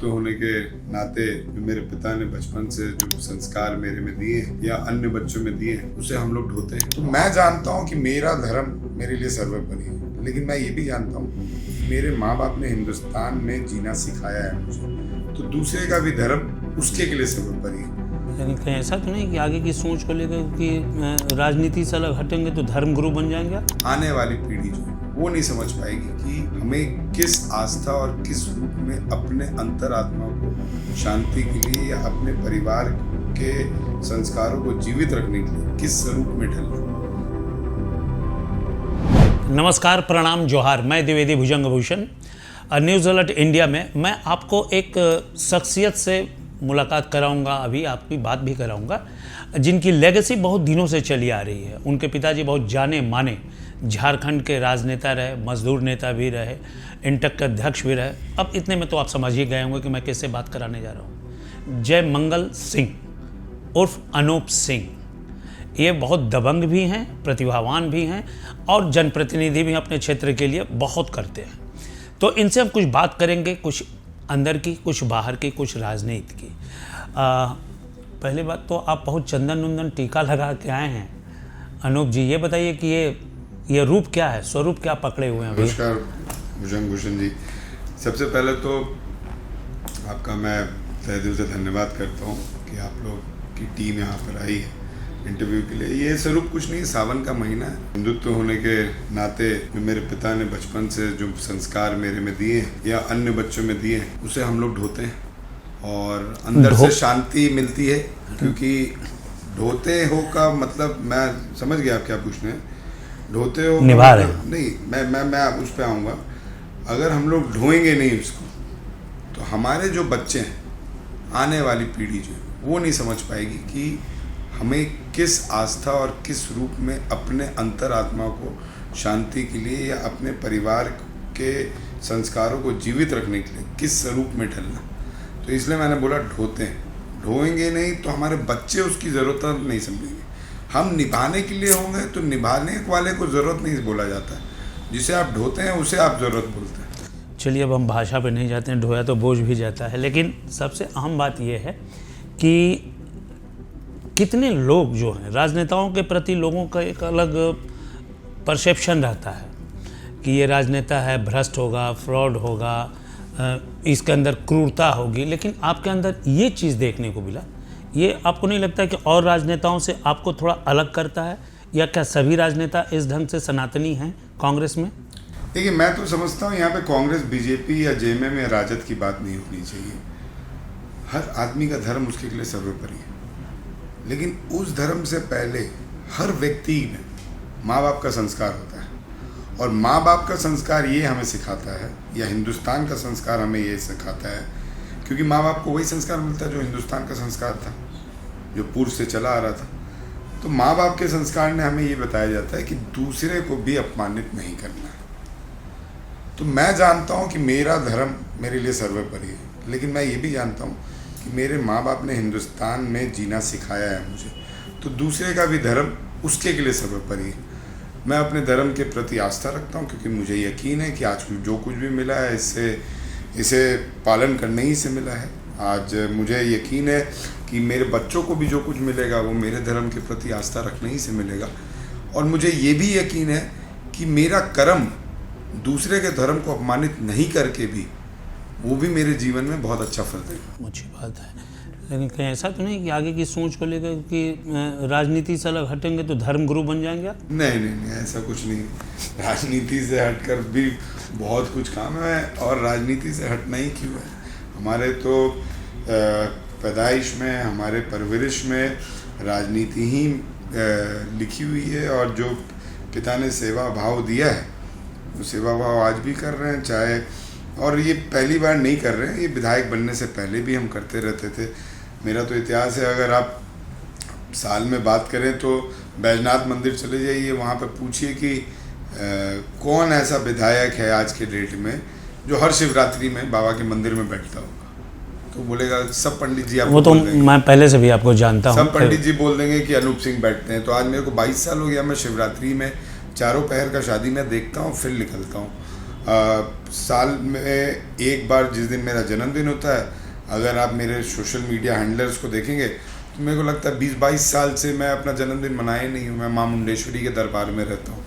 हिंदुत्व होने के नाते जो मेरे पिता ने बचपन से जो संस्कार मेरे में दिए या अन्य बच्चों में दिए उसे हम लोग ढोते हैं। तो मैं जानता हूँ कि मेरा धर्म मेरे लिए सर्वोपरि है, लेकिन मैं ये भी जानता हूँ कि मेरे माँ बाप ने हिंदुस्तान में जीना सिखाया है मुझे, तो दूसरे का भी धर्म उसके के लिए सर्वोपरि है। यानी कहीं ऐसा तो नहीं कि आगे की सोच को लेकर कि राजनीति से अलग हटेंगे तो धर्म गुरु बन जाएंगे? आने वाली पीढ़ी जो है वो नहीं समझ पाएगी कि हमें किस आस्था और किस रूप में अपने अंतरात्मा को शांति के लिए या अपने परिवार के संस्कारों को जीवित रखने के लिए किस स्वरूप में ढलना। नमस्कार, प्रणाम, जोहार। मैं द्विवेदी भुजंग भूषण न्यूज़ अलर्ट इंडिया में मैं आपको एक शख्सियत से मुलाकात कराऊंगा, अभी आपकी बात भी कराऊंगा, जिनकी लेगेसी बहुत दिनों से चली आ रही है। उनके पिताजी बहुत जाने माने झारखंड के राजनेता रहे, मजदूर नेता भी रहे, इंटक के अध्यक्ष भी रहे। अब इतने में तो आप समझ ही गए होंगे कि मैं किससे बात कराने जा रहा हूँ। जय मंगल सिंह उर्फ अनूप सिंह। ये बहुत दबंग भी हैं, प्रतिभावान भी हैं और जनप्रतिनिधि भी अपने क्षेत्र के लिए बहुत करते हैं। तो इनसे हम कुछ बात करेंगे, कुछ अंदर की, कुछ बाहर की, कुछ राजनीति की। पहले बात तो आप बहुत चंदन वंदन टीका लगा के आए हैं अनूप जी, ये बताइए कि ये रूप क्या है, स्वरूप क्या पकड़े हुए हैं? नमस्कार भुजंग भूषण जी, सबसे पहले तो आपका मैं तहे दिल से धन्यवाद करता हूँ कि आप लोग की टीम यहाँ पर आई है इंटरव्यू के लिए। ये स्वरूप कुछ नहीं, सावन का महीना है। हिंदुत्व होने के नाते जो मेरे पिता ने बचपन से जो संस्कार मेरे में दिए या अन्य बच्चों में दिए उसे हम लोग ढोते हैं और अंदर से शांति मिलती है। क्योंकि ढोते हो का मतलब मैं समझ गया आप क्या पूछने हैं। ढोते हो निभा रहे नहीं, मैं उस पर आऊँगा। अगर हम लोग ढोएंगे नहीं उसको तो हमारे जो बच्चे हैं, आने वाली पीढ़ी जो है वो नहीं समझ पाएगी कि हमें किस आस्था और किस रूप में अपने अंतरात्मा को शांति के लिए या अपने परिवार के संस्कारों को जीवित रखने के लिए किस स्वरूप में ढलना। तो इसलिए मैंने बोला ढोते हैं। ढोएंगे नहीं तो हमारे बच्चे उसकी ज़रूरत नहीं समझेंगे। हम निभाने के लिए होंगे तो निभाने वाले को ज़रूरत नहीं बोला जाता है, जिसे आप ढोते हैं उसे आप ज़रूरत बोलते हैं। चलिए, अब हम भाषा पे नहीं जाते हैं, ढोया तो बोझ भी जाता है। लेकिन सबसे अहम बात यह है कि कितने लोग जो हैं, राजनेताओं के प्रति लोगों का एक अलग परसेप्शन रहता है कि ये राजनेता है, भ्रष्ट होगा, फ्रॉड होगा, इसके अंदर क्रूरता होगी। लेकिन आपके अंदर ये चीज़ देखने को मिला, ये आपको नहीं लगता कि और राजनेताओं से आपको थोड़ा अलग करता है? या क्या सभी राजनेता इस ढंग से सनातनी हैं कांग्रेस में? देखिए, मैं तो समझता हूँ यहाँ पे कांग्रेस, बीजेपी या जेएमएम या राजद की बात नहीं होनी चाहिए। हर आदमी का धर्म उसके लिए सर्वोपरि है, लेकिन उस धर्म से पहले हर व्यक्ति में माँ बाप का संस्कार होता है। और माँ बाप का संस्कार ये हमें सिखाता है, या हिंदुस्तान का संस्कार हमें ये सिखाता है, क्योंकि माँ बाप को वही संस्कार मिलता है जो हिंदुस्तान का संस्कार था, जो पूर्व से चला आ रहा था। तो माँ बाप के संस्कार ने हमें ये बताया जाता है कि दूसरे को भी अपमानित नहीं करना है। तो मैं जानता हूँ कि मेरा धर्म मेरे लिए सर्वोपरि है, लेकिन मैं ये भी जानता हूँ कि मेरे माँ बाप ने हिंदुस्तान में जीना सिखाया है मुझे, तो दूसरे का भी धर्म उसके के लिए सर्वोपरि है। मैं अपने धर्म के प्रति आस्था रखता हूँ, क्योंकि मुझे यकीन है कि आज जो कुछ भी मिला है इसे पालन करने ही से मिला है। आज मुझे यकीन है कि मेरे बच्चों को भी जो कुछ मिलेगा वो मेरे धर्म के प्रति आस्था रखने ही से मिलेगा। और मुझे ये भी यकीन है कि मेरा कर्म दूसरे के धर्म को अपमानित नहीं करके भी वो भी मेरे जीवन में बहुत अच्छा फल देगा। अच्छी बात है। लेकिन कहीं ऐसा तो नहीं कि आगे की सोच को लेकर कि राजनीति से अलग हटेंगे तो धर्म गुरु बन जाएंगे? नहीं, ऐसा कुछ नहीं। राजनीति से हटकर भी बहुत कुछ काम है, और राजनीति से हटना ही क्यों है। हमारे तो पैदाइश में, हमारे परवरिश में राजनीति ही लिखी हुई है, और जो पिता ने सेवा भाव दिया है वो सेवा भाव आज भी कर रहे हैं। चाहे, और ये पहली बार नहीं कर रहे हैं, ये विधायक बनने से पहले भी हम करते रहते थे। मेरा तो इतिहास है, अगर आप साल में बात करें तो बैजनाथ मंदिर चले जाइए, वहाँ पर पूछिए कि कौन ऐसा विधायक है आज के डेट में जो हर शिवरात्रि में बाबा के मंदिर में बैठता होगा, तो बोलेगा सब पंडित जी। वो तो मैं पहले से भी आपको जानता हूँ। सब पंडित जी बोल देंगे कि अनूप सिंह बैठते हैं। तो आज मेरे को 22 साल हो गया, मैं शिवरात्रि में चारों पहर का शादी में देखता हूँ, फिर निकलता हूँ। साल में एक बार जिस दिन मेरा जन्मदिन होता है, अगर आप मेरे सोशल मीडिया हैंडलर्स को देखेंगे तो मेरे को लगता है 20-22 साल से मैं अपना जन्मदिन मनाए नहीं हूँ। मैं माँ मुंडेश्वरी के दरबार में रहता हूँ।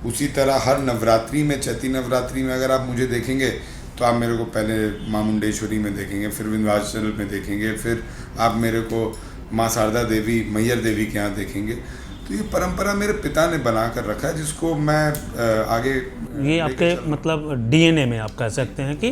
उसी तरह हर नवरात्रि में, चैती नवरात्रि में अगर आप मुझे देखेंगे तो आप मेरे को पहले माँ मुंडेश्वरी में देखेंगे, फिर विंध्याचल में देखेंगे, फिर आप मेरे को माँ शारदा देवी, मैहर देवी के यहाँ देखेंगे। तो ये परंपरा मेरे पिता ने बना कर रखा है, जिसको मैं आगे ये आपके मतलब डीएनए में आप कह सकते हैं कि